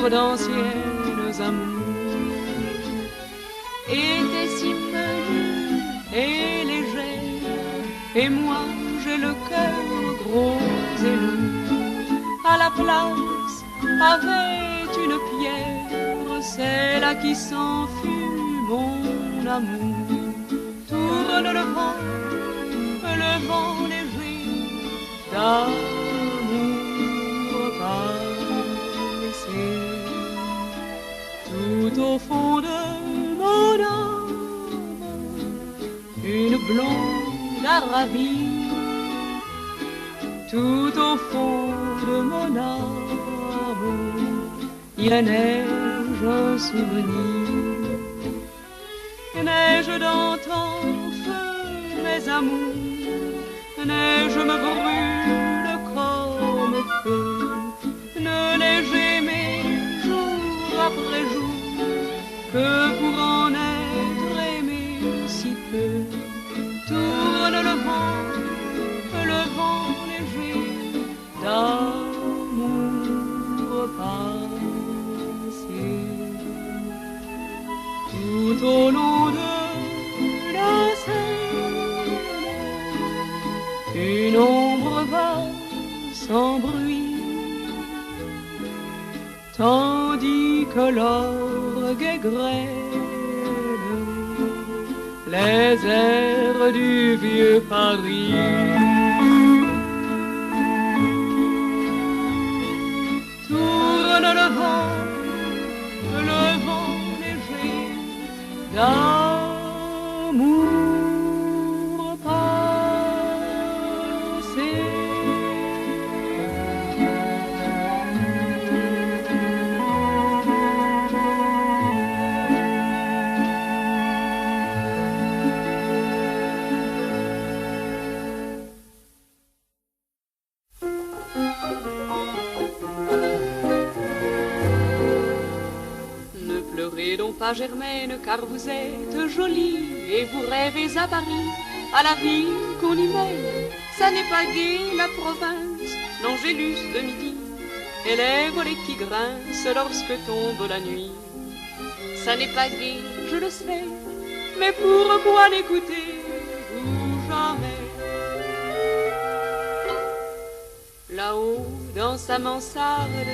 l'ombre d'anciennes amours était si faible et légère, et moi j'ai le cœur gros et lourd. À la place avait une pierre, celle-là qui s'enfuit, mon amour. Tourne le vent léger d'amour passé. Tout au fond de mon âme, une blonde ravie. Tout au fond de mon âme, il neige un souvenir. Neige d'antan, feu mes amours, neige me brûle comme feu. Ne l'ai-je aimé jour après jour que pour en être aimé si peu. Tourne le vent léger d'amour passé. Tout au long de la Seine, une ombre va sans bruit, tandis que l'orgue grêle les airs du vieux Paris. Tourne le vent léger d'amour passé. Ne pleurez donc pas, Germaine, car vous êtes jolie et vous rêvez à Paris, à la ville qu'on y mène. Ça n'est pas gai la province, l'Angélus de midi, et les volets qui grincent lorsque tombe la nuit. Ça n'est pas gai, je le sais, mais pourquoi l'écouter-vous jamais? Là-haut, dans sa mansarde,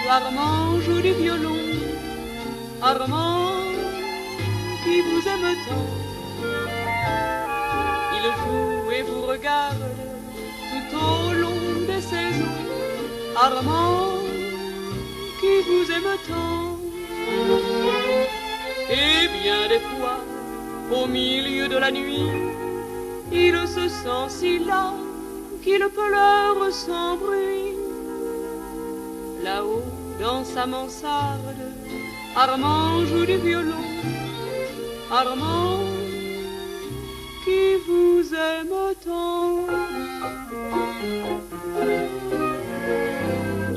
Armand joue du violon. Armand, qui vous aime tant, il joue et vous regarde tout au long des saisons. Armand, qui vous aime tant. Et bien des fois, au milieu de la nuit, il se sent si las qu'il pleure sans bruit. Là-haut, dans sa mansarde, Armand joue du violon. Armand, qui vous aime tant.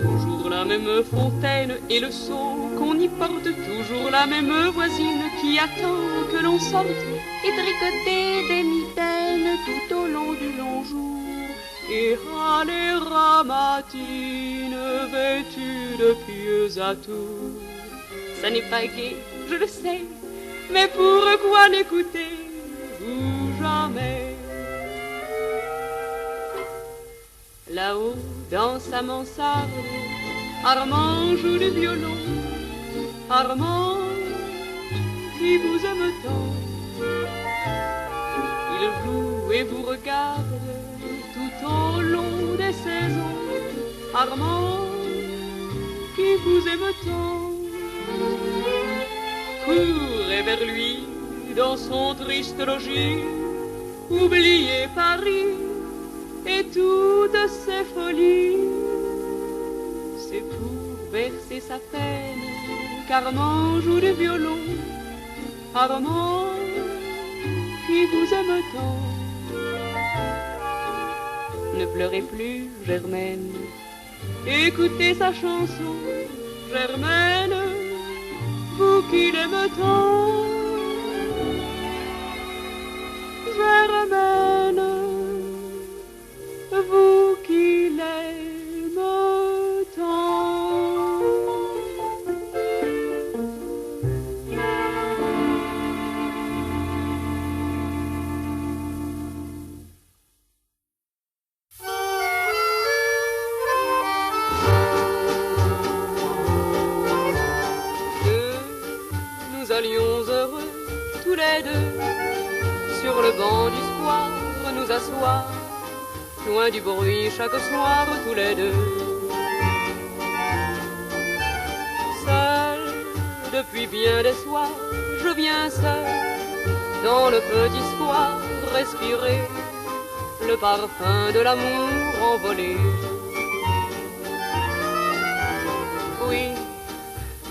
Toujours la même fontaine et le seau qu'on y porte, toujours la même voisine qui attend que l'on sorte et tricoter des mitaines tout au long du long jour. Et les ramatines vêtues de pieux atours. Ça n'est pas gai, je le sais, mais pourquoi n'écoutez-vous jamais? Là-haut, dans sa mansarde, Armand joue du violon. Armand, qui vous aime tant, il joue et vous regarde tout au long des saisons. Armand, qui vous aime tant. Courez vers lui dans son triste logis, oubliez Paris et toutes ses folies. C'est pour verser sa peine qu'Armand joue du violon. Armand, qui vous aime tant. Ne pleurez plus, Germaine, écoutez sa chanson. Germaine, vous qui l'aimez tant. Germaine, vous qui l'aimez tant. les deux, sur le banc du square, nous asseoir, loin du bruit chaque soir, tous les deux. Seul, depuis bien des soirs, je viens seul, dans le petit square, respirer le parfum de l'amour envolé. Oui,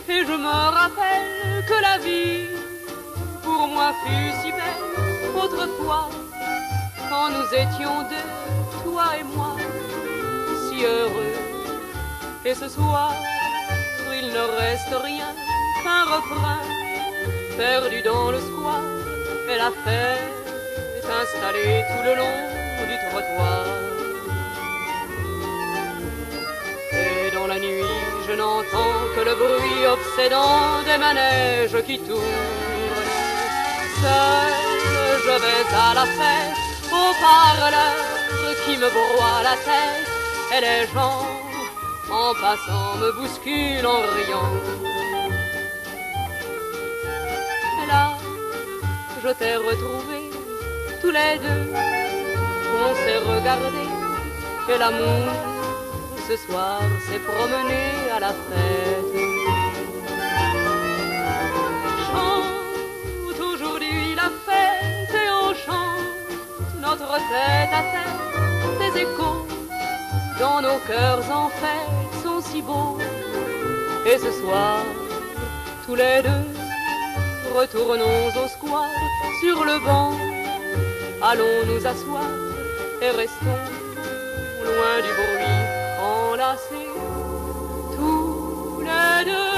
et je me rappelle que la vie pour moi fut si belle autrefois, quand nous étions deux, toi et moi, si heureux. Et ce soir, il ne reste rien qu'un refrain perdu dans le square, et la fête est installée tout le long du trottoir. Et dans la nuit, je n'entends que le bruit obsédant des manèges qui tournent. Seul, je vais à la fête, au parleur qui me broie la tête, et les gens, en passant, me bousculent en riant. Et là, je t'ai retrouvé, tous les deux, on s'est regardé, et l'amour, ce soir, s'est promené à la fête. Chante aujourd'hui la fête, et on chante notre tête à tête. Des échos dans nos cœurs en fête sont si beaux. Et ce soir, tous les deux, retournons au square, sur le banc, allons nous asseoir et restons loin du bruit, enlacés tous les deux.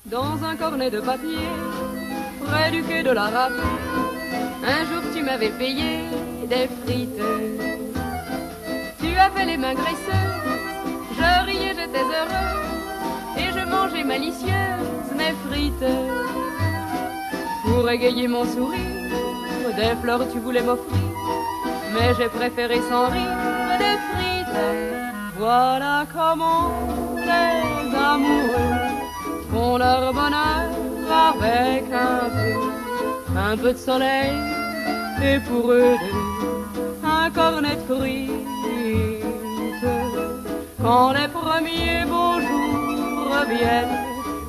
Dans un cornet de papier, près du quai de la Rapée, un jour tu m'avais payé des frites. Tu avais les mains graisseuses, je riais, j'étais heureux, et je mangeais malicieuse mes frites. Pour égayer mon sourire, des fleurs tu voulais m'offrir, mais j'ai préféré sans rire des frites. Voilà comment les amoureux font leur bonheur avec un peu de soleil, et pour eux deux, un cornet de frites. Quand les premiers beaux jours reviennent,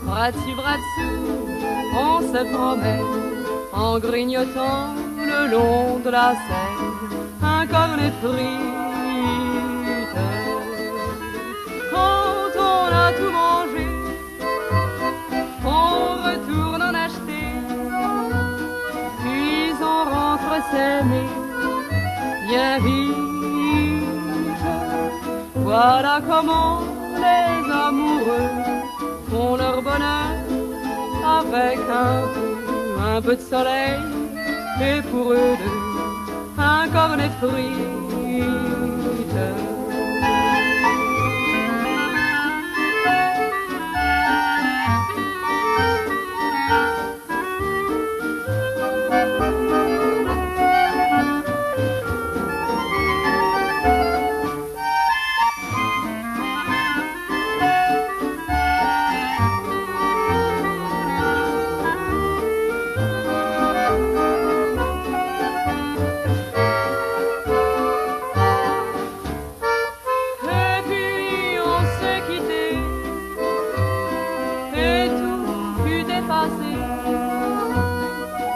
bras dessus, bras dessous, on se promène en grignotant le long de la Seine, un cornet de frites. Quand on a tout mangé, on retourne en acheter, puis on rentre s'aimer bien vite. Voilà comment les amoureux font leur bonheur avec un peu de soleil, et pour eux deux, un cornet de frites.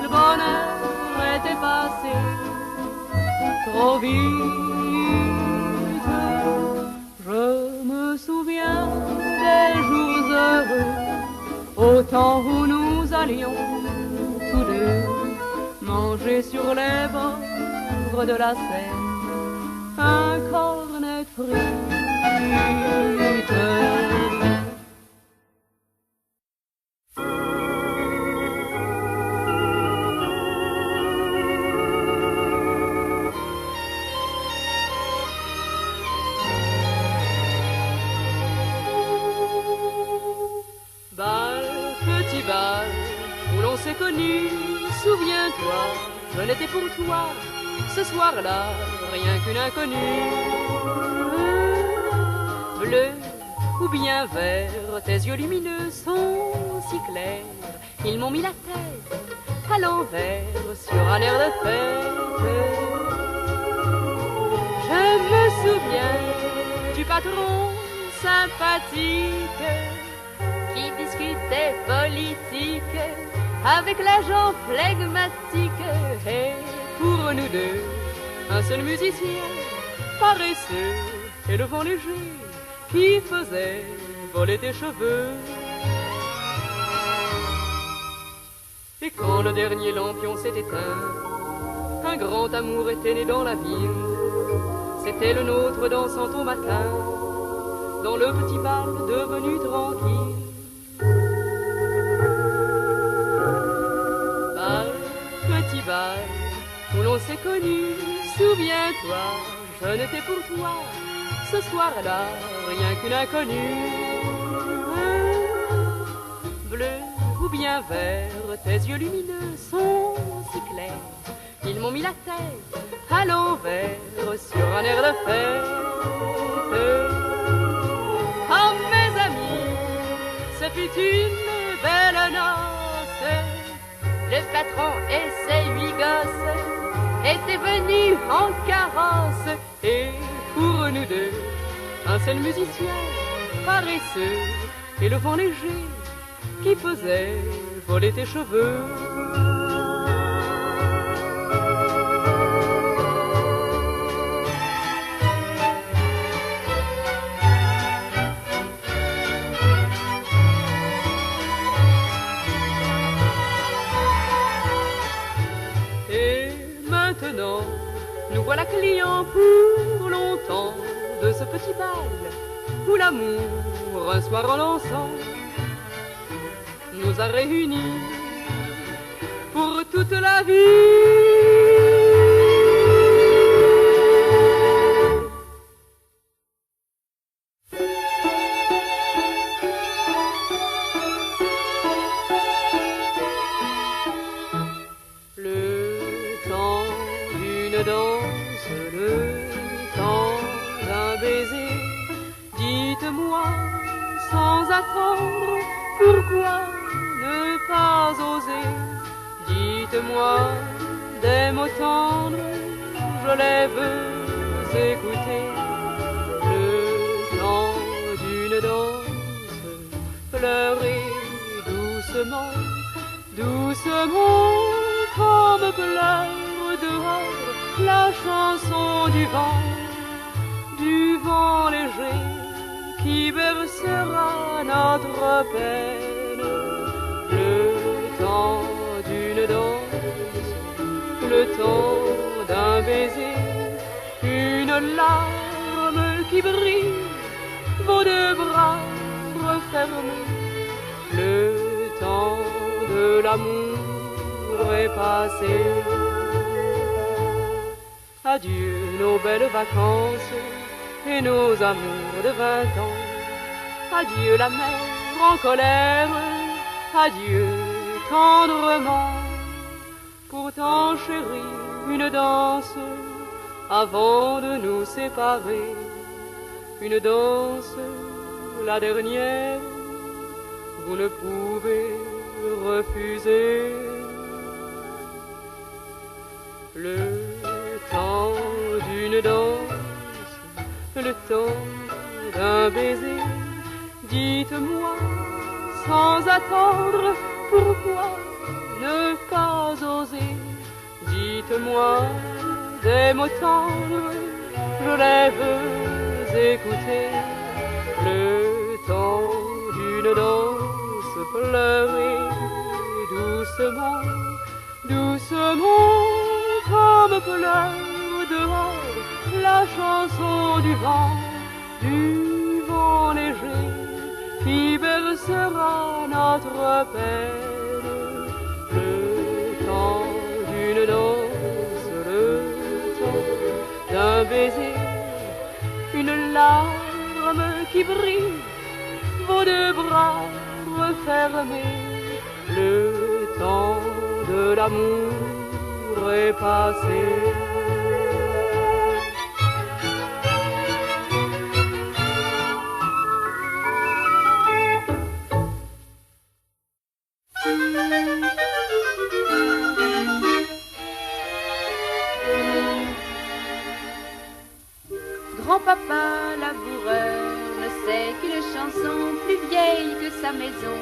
Le bonheur était passé trop vite. Je me souviens des jours heureux, au temps où nous allions tous deux manger sur les bords de la Seine un cornet de frites. Bal, petit bal, où l'on s'est connu, souviens-toi, je n'étais pour toi ce soir-là rien qu'une inconnue. Bleu ou bien vert, tes yeux lumineux sont si clairs, ils m'ont mis la tête à l'envers sur un air de fête. Je me souviens du patron sympathique qui discutait politique avec l'agent flegmatique. Et pour nous deux, un seul musicien paresseux et le vent léger qui faisait voler tes cheveux. Et quand le dernier lampion s'est éteint, un grand amour était né dans la ville. C'était le nôtre dansant au matin, dans le petit bal devenu tranquille. Bal, petit bal, où l'on s'est connus, souviens-toi, je n'étais pour toi ce soir-là rien qu'une inconnue. Bleu ou bien vert, tes yeux lumineux sont si clairs, ils m'ont mis la tête à l'envers sur un air de fête. Oh mes amis, ce fut une belle noce. Le patron et ses 8 gosses étaient venus en carrosse. Et pour nous deux, un seul musicien paresseux et le vent léger qui faisait voler tes cheveux. Et maintenant, nous voilà clients pour longtemps de ce petit bal où l'amour, un soir en dansant, nous a réunis pour toute la vie. Le temps d'une danse, le temps d'un baiser, dites-moi sans attendre pourquoi ne pas oser. Dites-moi des mots tendres, je les veux écouter. Le temps d'une danse, pleurer doucement, doucement, comme pleure dehors la chanson du vent léger qui bercera notre peine. Le temps d'une danse, le temps d'un baiser, une larme qui brille, vos 2 bras refermés. Le temps de l'amour est passé. Adieu nos belles vacances et nos amours de 20 ans. Adieu la mer en colère, adieu tendrement. Pourtant chérie, une danse avant de nous séparer. Une danse, la dernière, vous ne pouvez refuser. Le temps d'une danse, le temps d'un baiser, dites-moi sans attendre pourquoi ne pas oser. Dites-moi des mots tendres, je les veux écouter. Le temps d'une danse, pleurer doucement, doucement, comme pleure dehors la chanson du vent léger qui bercera notre peine. Le temps d'une danse, le temps d'un baiser, une larme qui brille, vos 2 bras refermés. Le temps de l'amour est passé. Grand-papa laboureur ne sait qu'une chanson plus vieille que sa maison,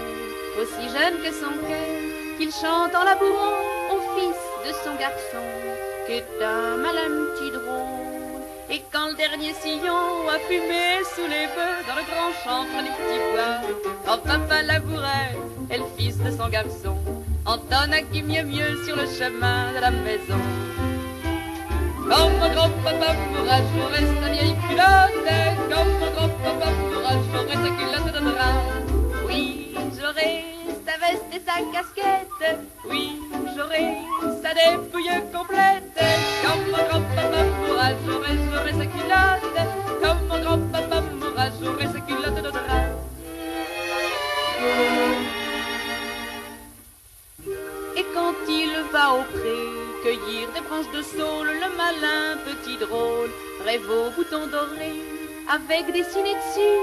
aussi jeune que son cœur, qu'il chante en labourant au fils de son garçon, qui est un malin petit drôle. Et quand le dernier sillon a fumé sous les bœufs dans le grand champ près du petit bois, quand papa labourait et le fils de son garçon entonne à qui mieux sur le chemin de la maison. Quand mon grand-papa mourra, j'aurai sa vieille culotte. Quand mon grand-papa mourra, j'aurai sa culotte de drap. Oui, j'aurai sa veste et sa casquette. Oui, j'aurai sa dépouille complète. Quand mon grand-papa mourra, j'aurai sa culotte. Quand mon grand-papa mourra, j'aurai sa culotte de drap. Et quand il va au pré cueillir des branches de saule, le malin petit drôle rêve aux boutons dorés, avec dessinés dessus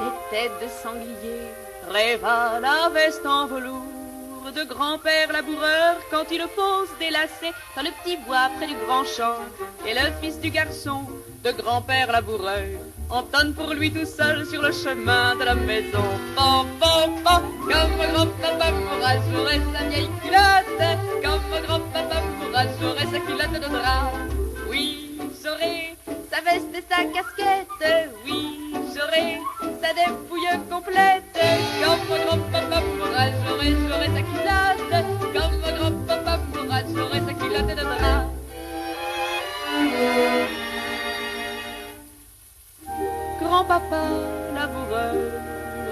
des têtes de sanglier. Rêve à la veste en velours de grand-père laboureur, quand il pose des lacets dans le petit bois près du grand champ. Et le fils du garçon de grand-père laboureur entonne pour lui tout seul sur le chemin de la maison. Pan, pan, pan, quand mon grand-papa mourra, j'aurai sa vieille culotte. Quand mon grand-papa mourra, j'aurai sa culotte de drap. Oui, j'aurai sa veste et sa casquette. Oui, j'aurai sa dépouille complète. Quand mon grand-papa mourra, j'aurai sa culotte. Quand mon grand-papa mourra, j'aurai sa culotte de drap. Grand-papa laboureur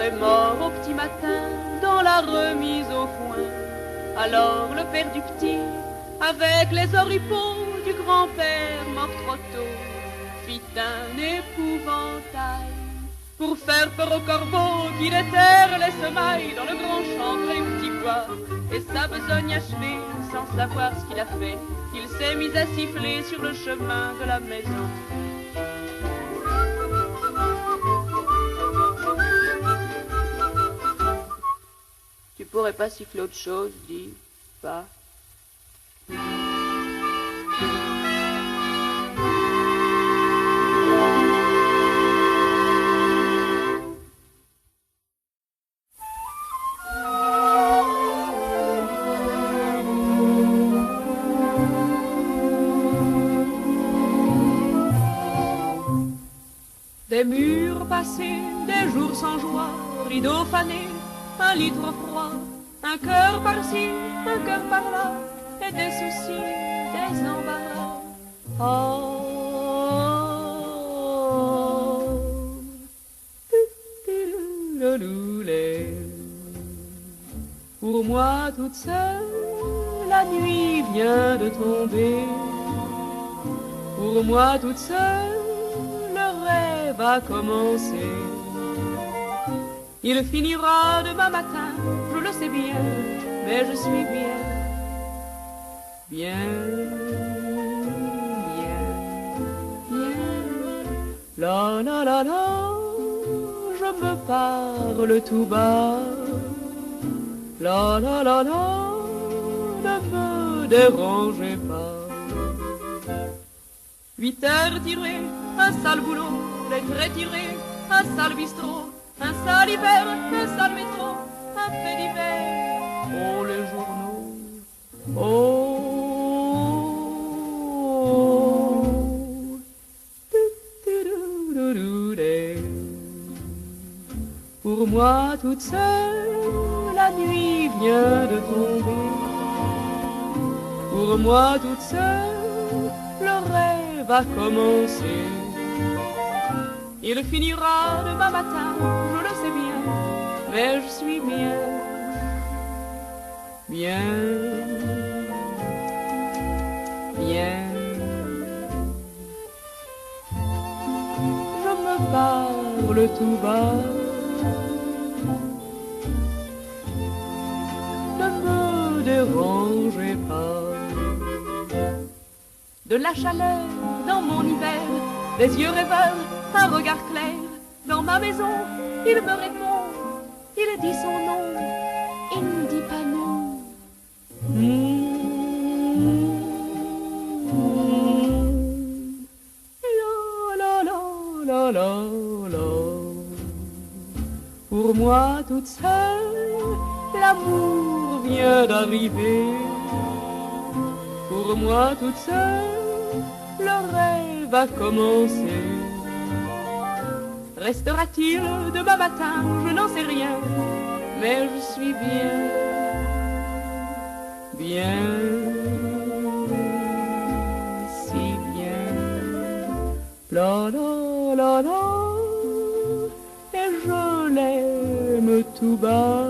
est mort au petit matin dans la remise au foin. Alors le père du petit, avec les oripeaux du grand-père mort trop tôt, fit un épouvantail pour faire peur aux corbeaux qui déterrent les semailles dans le grand champ près du petit bois. Et sa besogne achevée, sans savoir ce qu'il a fait, il s'est mis à siffler sur le chemin de la maison. Tu pourrais pas siffler autre chose, dis pas. Des murs passés, des jours sans joie, rideaux fanés, un lit trop froid, un cœur par-ci, un cœur par-là, et des soucis, des embarras. Oh, pour moi toute seule, la nuit vient de tomber. Pour moi toute seule, le rêve va commencer. Il finira demain matin, je le sais bien, mais je suis bien, bien, bien, bien. La la la la, je me parle tout bas. La la la la, ne me dérangez pas. 8 heures tirées, un sale boulot, les traits tirés, un sale bistrot, un sale hiver, un sale métro, un fait d'hiver. Oh les journaux, oh, pour moi toute seule, la nuit vient de tomber. Pour moi toute seule, le rêve va commencer. Il finira demain matin, je le sais bien, mais je suis bien, bien, bien. Je me parle tout bas. Ne me dérangez pas. de la chaleur dans mon hiver, des yeux rêveurs, un regard clair. Dans ma maison, il me répond, il dit son nom, il ne dit pas non. La la la la la. Pour moi toute seule, l'amour vient d'arriver. Pour moi toute seule, le rêve a commencé. Restera-t-il demain matin? Je n'en sais rien, mais je suis bien, bien, si bien. La la la la, et je l'aime tout bas.